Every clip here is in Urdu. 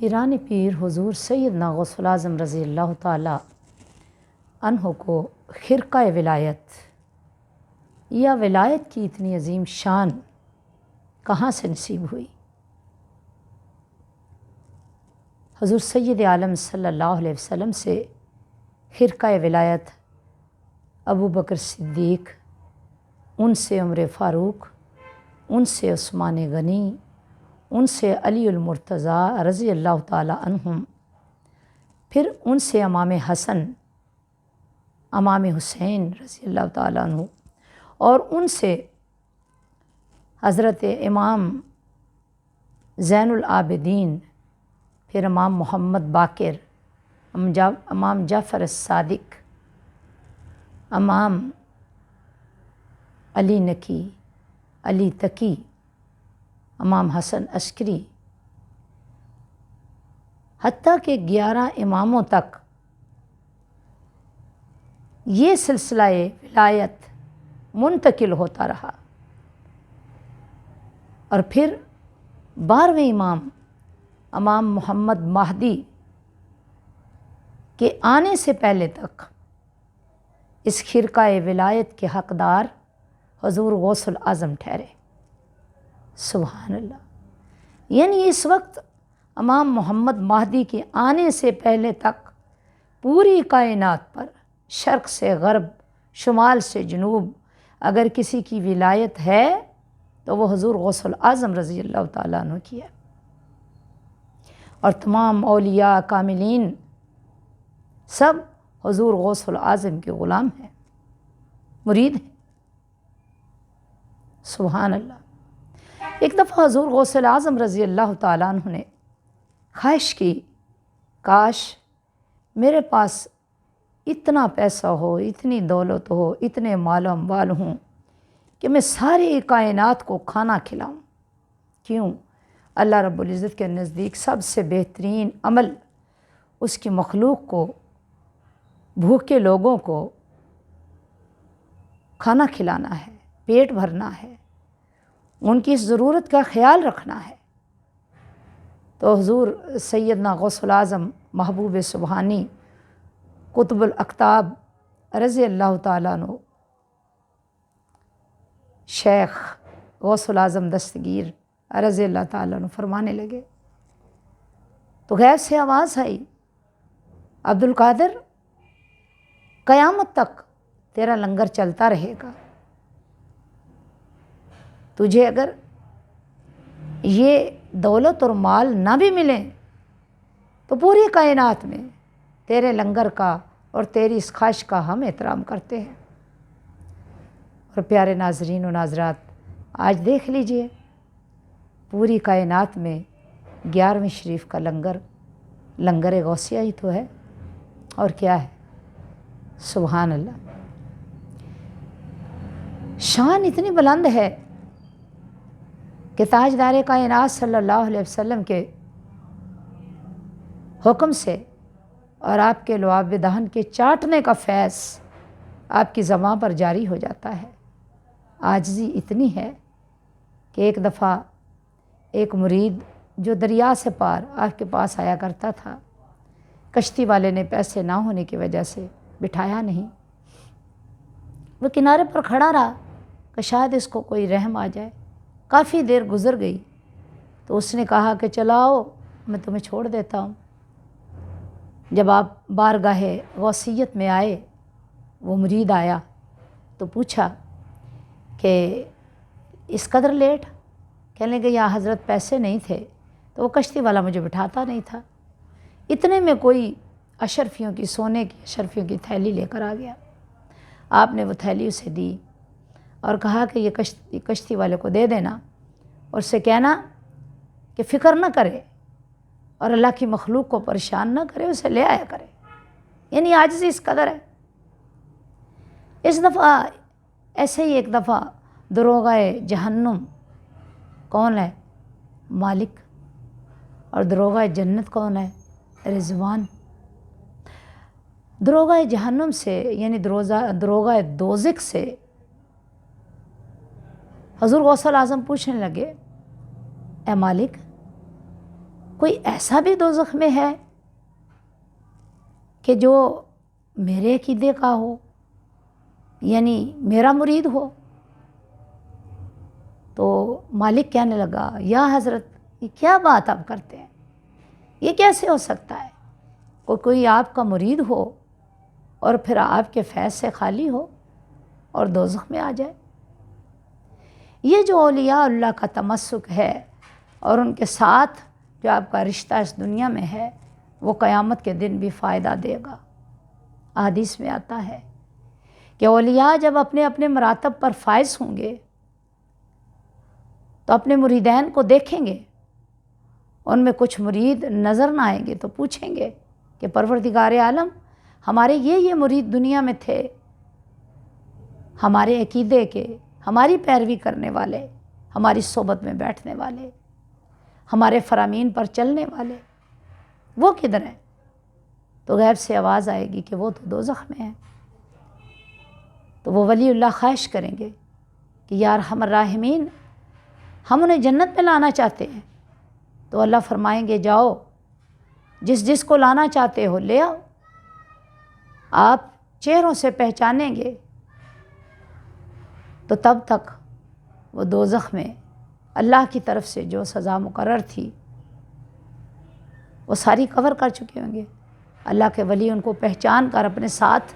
پیران پیر حضور سیدنا غوث الاعظم رضی اللہ تعالی عنہ کو خرقہ ولایت یا ولایت کی اتنی عظیم شان کہاں سے نصیب ہوئی؟ حضور سید عالم صلی اللہ علیہ وسلم سے خرقہ ولایت ابو بکر صدیق، ان سے عمر فاروق، ان سے عثمان غنی، ان سے علی المرتضیٰ رضی اللہ تعالی عنہم، پھر ان سے امام حسن، امام حسین رضی اللہ تعالی عنہ، اور ان سے حضرت امام زین العابدین، پھر امام محمد باقر، امام جعفر الصادق، امام علی نقی، علی تقی، امام حسن عسکری، حتیٰ کہ 11 اماموں تک یہ سلسلہ ولایت منتقل ہوتا رہا، اور پھر 12ویں امام محمد مہدی کے آنے سے پہلے تک اس خرقہ ولایت کے حقدار حضور غوث الاعظم ٹھہرے۔ سبحان اللہ! یعنی اس وقت امام محمد مہدی کے آنے سے پہلے تک پوری کائنات پر شرق سے غرب، شمال سے جنوب اگر کسی کی ولایت ہے تو وہ حضور غوث الاعظم رضی اللہ تعالیٰ عنہ کی ہے، اور تمام اولیاء کاملین سب حضور غوث الاعظم کے غلام ہیں، مرید ہیں۔ سبحان اللہ! ایک دفعہ حضور غوث الاعظم رضی اللہ تعالیٰ عنہ نے خواہش کی، کاش میرے پاس اتنا پیسہ ہو، اتنی دولت ہو، اتنے مال و اموال ہوں کہ میں ساری کائنات کو کھانا کھلاؤں۔ کیوں؟ اللہ رب العزت کے نزدیک سب سے بہترین عمل اس کی مخلوق کو، بھوکے لوگوں کو کھانا کھلانا ہے، پیٹ بھرنا ہے، ان کی ضرورت کا خیال رکھنا ہے۔ تو حضور سیدنا غوث الاعظم محبوب سبحانی قطب الاقطاب رضی اللہ تعالیٰ عنہ، شیخ غوث الاعظم دستگیر رضی اللہ تعالیٰ عنہ فرمانے لگے، تو غیب سے آواز آئی، عبد القادر، قیامت تک تیرا لنگر چلتا رہے گا، تجھے اگر یہ دولت اور مال نہ بھی ملیں تو پوری کائنات میں تیرے لنگر کا اور تیری اس خواہش کا ہم احترام کرتے ہیں۔ اور پیارے ناظرین و ناظرات، آج دیکھ لیجئے پوری کائنات میں 11ویں شریف کا لنگر غوثیہ ہی تو ہے، اور کیا ہے؟ سبحان اللہ! شان اتنی بلند ہے کہ تاجدار کائنات صلی اللہ علیہ وسلم کے حکم سے اور آپ کے لعاب دہن کے چاٹنے کا فیض آپ کی زبان پر جاری ہو جاتا ہے۔ عاجزی اتنی ہے کہ ایک دفعہ ایک مرید جو دریا سے پار آپ کے پاس آیا کرتا تھا، کشتی والے نے پیسے نہ ہونے کی وجہ سے بٹھایا نہیں، وہ کنارے پر کھڑا رہا کہ شاید اس کو کوئی رحم آ جائے۔ کافی دیر گزر گئی تو اس نے کہا کہ چلاؤ، میں تمہیں چھوڑ دیتا ہوں۔ جب آپ بارگاہ غوثیت میں آئے، وہ مرید آیا تو پوچھا کہ اس قدر لیٹ؟ کہنے لگے یا حضرت پیسے نہیں تھے تو وہ کشتی والا مجھے بٹھاتا نہیں تھا۔ اتنے میں کوئی اشرفیوں کی، سونے کی اشرفیوں کی تھیلی لے کر آ گیا۔ آپ نے وہ تھیلی اسے دی اور کہا کہ یہ کشتی والے کو دے دینا، اور اسے کہنا کہ فکر نہ کرے اور اللہ کی مخلوق کو پریشان نہ کرے، اسے لے آیا کرے۔ یعنی عاجزی اس قدر ہے۔ اس دفعہ ایسے ہی ایک دفعہ دروغہ جہنم کون ہے؟ مالک۔ اور دروغہ جنت کون ہے؟ رضوان۔ دروغہ جہنم سے یعنی دروغہ دوزخ سے حضور غوث الاعظم پوچھنے لگے، اے مالک، کوئی ایسا بھی دوزخ میں ہے کہ جو میرے عقیدے کا ہو، یعنی میرا مرید ہو؟ تو مالک کہنے لگا یا حضرت یہ کیا بات آپ کرتے ہیں، یہ کیسے ہو سکتا ہے کوئی آپ کا مرید ہو اور پھر آپ کے فیض سے خالی ہو اور دوزخ میں آ جائے؟ یہ جو اولیاء اللہ کا تمسک ہے اور ان کے ساتھ جو آپ کا رشتہ اس دنیا میں ہے، وہ قیامت کے دن بھی فائدہ دے گا۔ حدیث میں آتا ہے کہ اولیاء جب اپنے اپنے مراتب پر فائز ہوں گے تو اپنے مریدین کو دیکھیں گے، ان میں کچھ مرید نظر نہ آئیں گے تو پوچھیں گے کہ پروردگار عالم، ہمارے یہ مرید دنیا میں تھے، ہمارے عقیدے کے، ہماری پیروی کرنے والے، ہماری صحبت میں بیٹھنے والے، ہمارے فرامین پر چلنے والے، وہ کدھر ہیں؟ تو غیب سے آواز آئے گی کہ وہ تو دوزخ میں ہیں۔ تو وہ ولی اللہ خواہش کریں گے کہ یا ارحم الراحمین، ہم انہیں جنت میں لانا چاہتے ہیں۔ تو اللہ فرمائیں گے جاؤ، جس کو لانا چاہتے ہو لے آؤ، آپ چہروں سے پہچانیں گے۔ تو تب تک وہ دوزخ میں اللہ کی طرف سے جو سزا مقرر تھی وہ ساری کور کر چکے ہوں گے۔ اللہ کے ولی ان کو پہچان کر اپنے ساتھ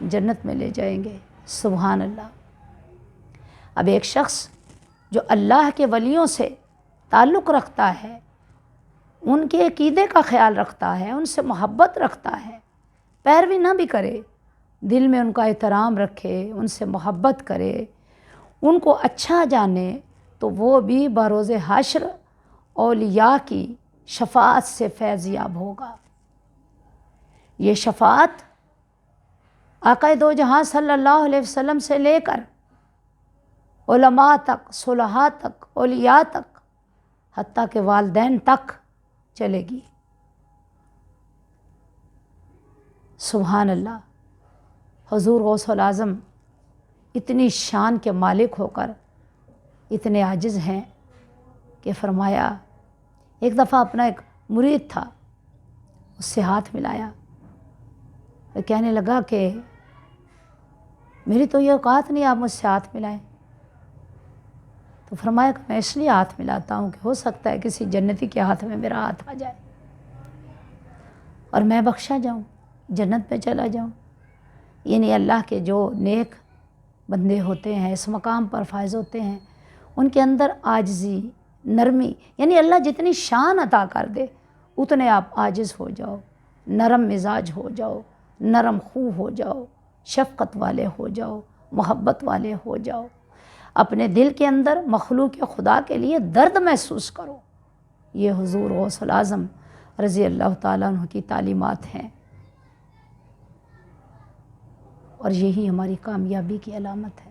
جنت میں لے جائیں گے۔ سبحان اللہ۔ اب ایک شخص جو اللہ کے ولیوں سے تعلق رکھتا ہے، ان کے عقیدے کا خیال رکھتا ہے، ان سے محبت رکھتا ہے، پیروی نہ بھی کرے، دل میں ان کا احترام رکھے، ان سے محبت کرے، ان کو اچھا جانے، تو وہ بھی بروز حشر اولیاء کی شفاعت سے فیض یاب ہوگا۔ یہ شفاعت آقا دو جہاں صلی اللہ علیہ وسلم سے لے کر علماء تک، صلحاء تک، اولیاء تک، حتیٰ کہ والدین تک چلے گی۔ سبحان اللہ۔ حضور غوث الاعظم اتنی شان کے مالک ہو کر اتنے عاجز ہیں کہ فرمایا، ایک دفعہ اپنا ایک مرید تھا، اس سے ہاتھ ملایا، وہ کہنے لگا کہ میری تو یہ اوقات نہیں آپ مجھ سے ہاتھ ملائیں۔ تو فرمایا کہ میں اس لیے ہاتھ ملاتا ہوں کہ ہو سکتا ہے کسی جنتی کے ہاتھ میں میرا ہاتھ آ جائے اور میں بخشا جاؤں، جنت میں چلا جاؤں۔ یعنی اللہ کے جو نیک بندے ہوتے ہیں، اس مقام پر فائز ہوتے ہیں، ان کے اندر عاجزی، نرمی، یعنی اللہ جتنی شان عطا کر دے اتنے آپ عاجز ہو جاؤ، نرم مزاج ہو جاؤ، نرم خو ہو جاؤ، شفقت والے ہو جاؤ، محبت والے ہو جاؤ، اپنے دل کے اندر مخلوق خدا کے لیے درد محسوس کرو۔ یہ حضور غوث الاعظم رضی اللہ تعالیٰ عنہ کی تعلیمات ہیں، اور یہی ہماری کامیابی کی علامت ہے۔